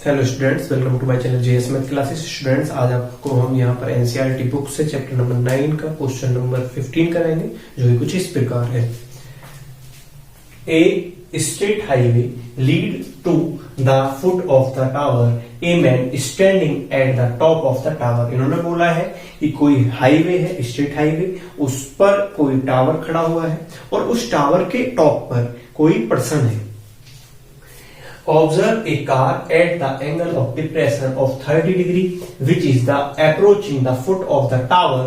Hello students, welcome to my channel JS math classes. Students, आज आपको हम यहाँ पर एनसीईआरटी बुक से चैप्टर नंबर 9 का क्वेश्चन नंबर 15 कराएंगे, जो कि कुछ इस प्रकार है। A straight highway lead to the foot of the tower, a man standing at the top of the tower. इन्होंने बोला है कि कोई हाईवे है, स्ट्रेट हाईवे, उस पर कोई टावर खड़ा हुआ है और उस टावर के टॉप पर कोई पर्सन है। Observe a car at the angle of depression of 30 degree, which is the approaching the foot of the tower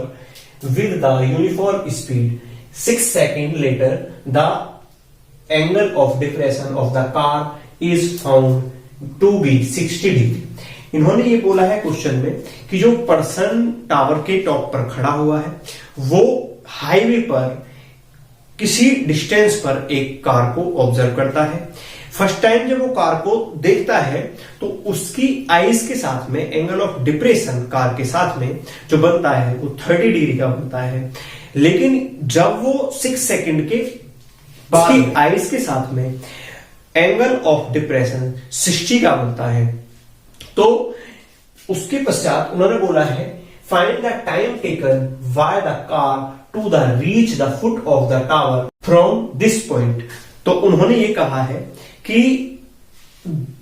with the uniform speed. 6 seconds later, the angle of depression of the car is found to be 60 degree. इन्होंने ये बोला है question में कि जो person tower के top पर खड़ा हुआ है वो हाईवे पर किसी डिस्टेंस पर एक कार को ऑब्जर्व करता है। फर्स्ट टाइम जब वो कार को देखता है तो उसकी आईज के साथ में एंगल ऑफ डिप्रेशन कार के साथ में जो बनता है वो 30 डिग्री का बनता है, लेकिन जब वो 6 सेकंड के बाद आईज के साथ में एंगल ऑफ डिप्रेशन 60 का बनता है, तो उसके पश्चात उन्होंने बोला है find the time taken by the car to the reach the foot of the tower from this point. तो उन्होंने ये कहा है कि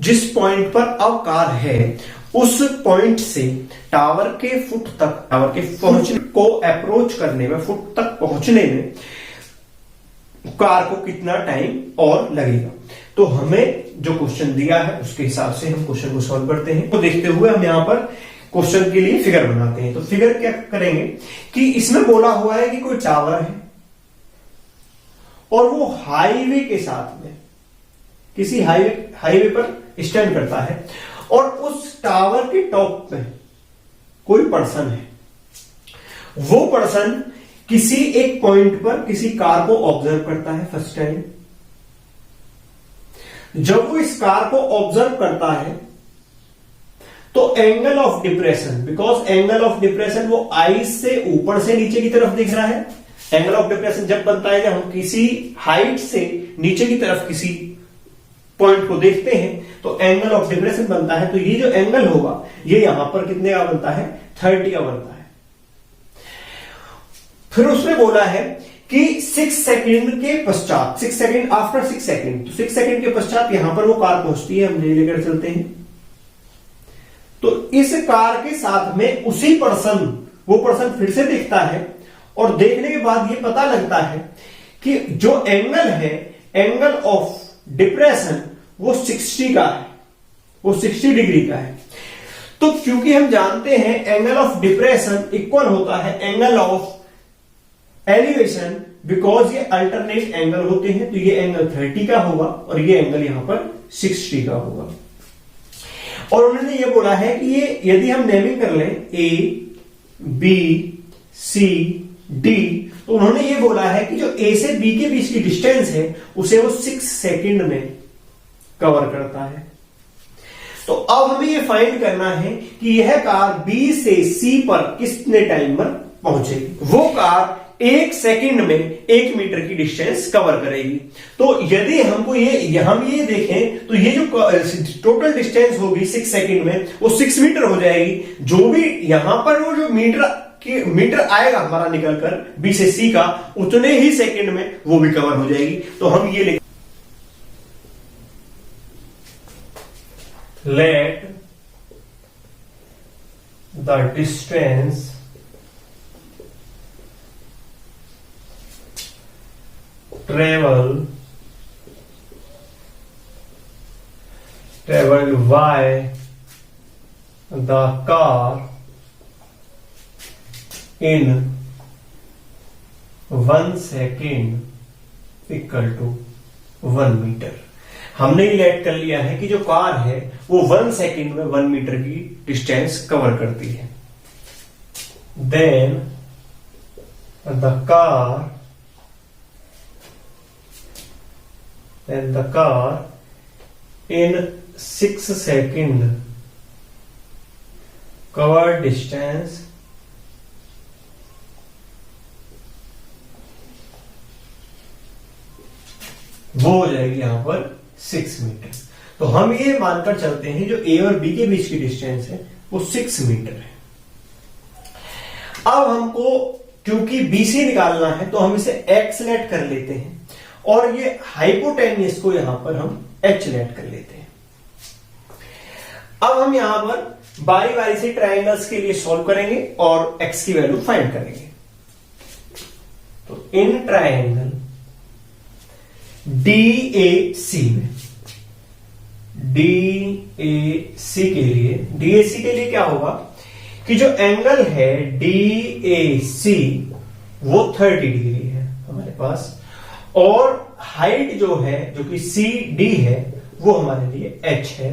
जिस पॉइंट पर अब कार है उस पॉइंट से टावर के फुट तक, टावर के पहुंचने को अप्रोच करने में, फुट तक पहुंचने में कार को कितना टाइम और लगेगा। तो हमें जो क्वेश्चन दिया है उसके हिसाब से हम क्वेश्चन को सॉल्व करते हैं। तो देखते हुए हम यहां पर क्वेश्चन के लिए फिगर बनाते हैं। तो फिगर क्या करेंगे कि इसमें बोला हुआ है कि कोई टावर है और वो हाईवे के साथ में किसी हाईवे पर स्टैंड करता है और उस टावर के टॉप पे कोई पर्सन है। वो पर्सन किसी एक पॉइंट पर किसी कार को ऑब्जर्व करता है फर्स्ट टाइम। जब वो इस कार को ऑब्जर्व करता है तो angle of depression, because angle of depression वो आईज से ऊपर से नीचे की तरफ दिख रहा है। एंगल ऑफ डिप्रेशन जब बनता है जब हम किसी हाइट से नीचे की तरफ किसी पॉइंट को देखते हैं तो एंगल ऑफ डिप्रेशन बनता है। तो ये जो एंगल होगा ये यहां पर कितने का बनता है, 30 का बनता है। फिर उसने बोला है कि 6 सेकंड के पश्चात, 6 सेकंड आफ्टर 6 सेकंड, तो 6 सेकंड के पश्चात यहां पर वो कार पहुंचती है, हम लेकर चलते हैं। तो इस कार के साथ में उसी पर्सन, वो पर्सन फिर से दिखता है और देखने के बाद ये पता लगता है कि जो एंगल है, एंगल ऑफ डिप्रेशन वो 60 का है, वो 60 डिग्री का है। तो क्योंकि हम जानते हैं एंगल ऑफ डिप्रेशन इक्वल होता है एंगल ऑफ एलिवेशन, बिकॉज ये अल्टरनेट एंगल होते हैं, तो ये एंगल 30 का होगा और ये एंगल यहां पर 60 का होगा। और उन्होंने ये बोला है कि ये यदि हम नेमिंग कर लें ए बी सी डी, तो उन्होंने ये बोला है कि जो ए से बी के बीच की डिस्टेंस है उसे वो 6 सेकंड में कवर करता है। तो अब हमें ये फाइंड करना है कि यह कार बी से सी पर कितने टाइम पर पहुंचेगी। वो कार 1 सेकंड में 1 मीटर की डिस्टेंस कवर करेगी। तो यदि हमको हम ये देखें तो ये जो टोटल डिस्टेंस होगी 6 सेकंड में वो 6 मीटर हो जाएगी। जो भी यहां पर वो जो मीटर आएगा हमारा निकलकर बी से सी का, उतने ही सेकंड में वो भी कवर हो जाएगी। तो हम ये लिख let the distance traveled by the car in 1 second equal to 1 metre. हमने लेट कर लिया है कि जो कार है वो 1 सेकंड में 1 मीटर की डिस्टेंस कवर करती है। Then the car in 6 second cover distance वो हो जाएगी यहां पर 6 मीटर। तो हम ये मानकर चलते हैं जो ए और बी के बीच की डिस्टेंस है वो 6 मीटर है। अब हमको क्योंकि बी से निकालना है तो हम इसे एक्स लेट कर लेते हैं और ये हाइपोटेन्यूस को यहां पर हम एच लेट कर लेते हैं। अब हम यहां पर बारी बारी से ट्रायंगल्स के लिए सॉल्व करेंगे और एक्स की वैल्यू फाइंड करेंगे। तो इन ट्रायंगल DAC में DAC के लिए क्या होगा कि जो एंगल है DAC वो 30 डिग्री है हमारे पास, और हाइट जो है जो कि CD है वो हमारे लिए H है,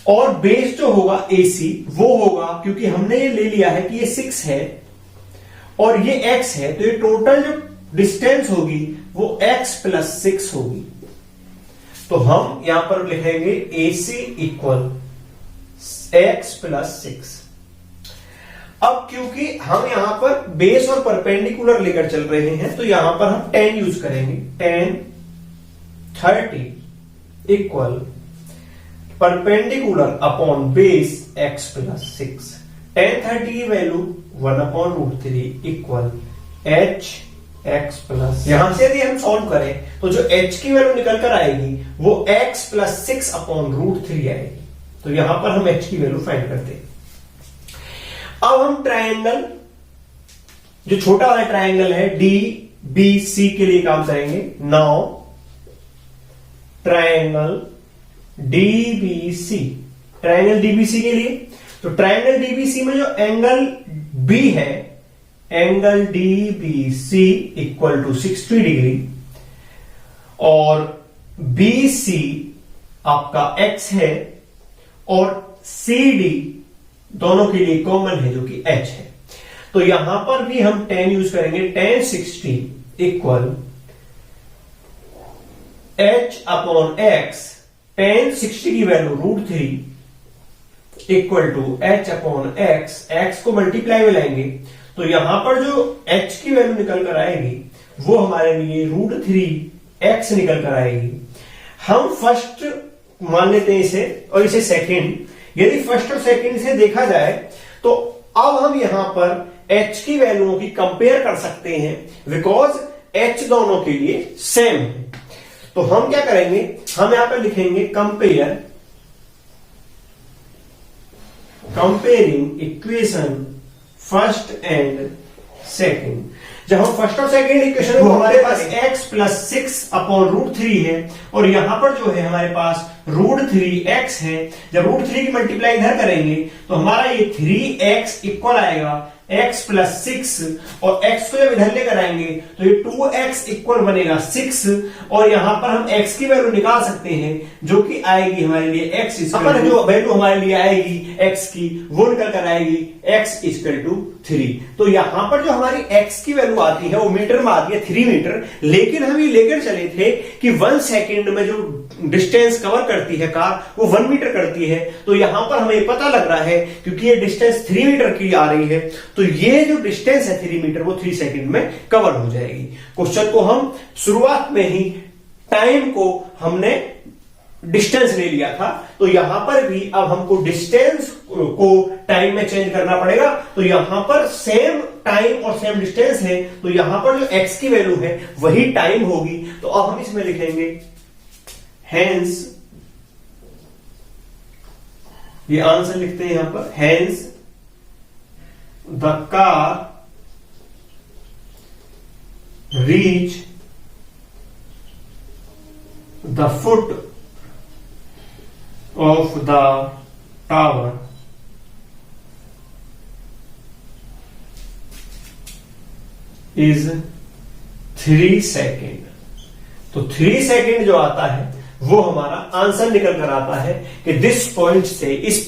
और बेस जो होगा AC वो होगा, क्योंकि हमने ये ले लिया है कि ये 6 है और ये X है, तो ये टोटल जो डिस्टेंस होगी वो X + 6 होगी। तो हम यहां पर लिखेंगे AC = X + 6। अब क्योंकि हम यहां पर बेस और परपेंडिकुलर लेकर चल रहे हैं तो यहां पर हम tan यूज करेंगे। tan 30 = perpendicular upon base x + 6। tan 30 की वैल्यू 1/√3 = h x + यहां से यदि हम सॉल्व करें तो जो h की वैल्यू निकल कर आएगी वो x + 6/√3 आएगी। तो यहां पर हम h की वैल्यू फाइंड करते हैं। अब हम ट्रायंगल जो छोटा वाला ट्रायंगल है DBC के लिए काम करेंगे। नाउ ट्रायंगल DBC के लिए, तो ट्रायंगल DBC में जो एंगल B है, एंगल DBC = 60 डिग्री, और BC आपका X है और CD दोनों के लिए कॉमन है जो कि H है। तो यहां पर भी हम tan यूज करेंगे। tan 60 = H/X। tan 60 की वैल्यू √3 = H/X। X को मल्टीप्लाई में लाएंगे तो यहां पर जो H की वैल्यू निकल कर आएगी वो हमारे लिए √3x निकल कर आएगी। हम फर्स्ट मान लेते हैं इसे और इसे सेकंड। यदि फर्स्ट और सेकंड से देखा जाए तो अब हम यहां पर h की वैल्यूओं की कंपेयर कर सकते हैं, बिकॉज h दोनों के लिए सेम है। तो हम क्या करेंगे, हम यहां पर लिखेंगे comparing equation first and second. जब हम फर्स्ट और सेकंड इक्वेशन में हमारे पास x + 6/√3 है और यहां पर जो है हमारे पास √3x है। जब √3 की मल्टीप्लाई इधर करेंगे तो हमारा ये 3x इक्वल आएगा x + 6, और x को जब इधर लेकर आएंगे तो ये 2x इक्वल बनेगा 6, और यहां पर हम x की वैल्यू निकाल सकते हैं जो कि आएगी हमारे लिए x पर जो वैल्यू हमारे लिए आएगी x की वो निकल कर आएगी x = 3। तो यहां पर जो हमारी x की वैल्यू आती है वो मीटर में आती है 3 मीटर, लेकिन हम ये लेकर चले थे कि 1 सेकेंड में जो डिस्टेंस कवर करती है कार वो 1 मीटर करती है। तो यहां पर हमें पता लग रहा है क्योंकि ये डिस्टेंस 3 मीटर की आ रही है तो ये जो डिस्टेंस है 3 मीटर वो 3 सेकंड में कवर हो जाएगी। क्वेश्चन को हम शुरुआत में ही टाइम को हमने डिस्टेंस ले लिया था, तो यहां पर भी अब हमको डिस्टेंस को टाइम में चेंज करना पड़ेगा। तो यहां पर सेम टाइम और सेम डिस्टेंस है तो यहां पर जो x की वैल्यू है वही टाइम होगी। तो अब हम इसमें लिखेंगे हेंस, ये आंसर लिखते हैं यहां पर, hence the car reach the foot of the tower is 3 second. तो 3 सेकेंड जो आता है वो हमारा आंसर निकल कर आता है कि दिस पॉइंट से इस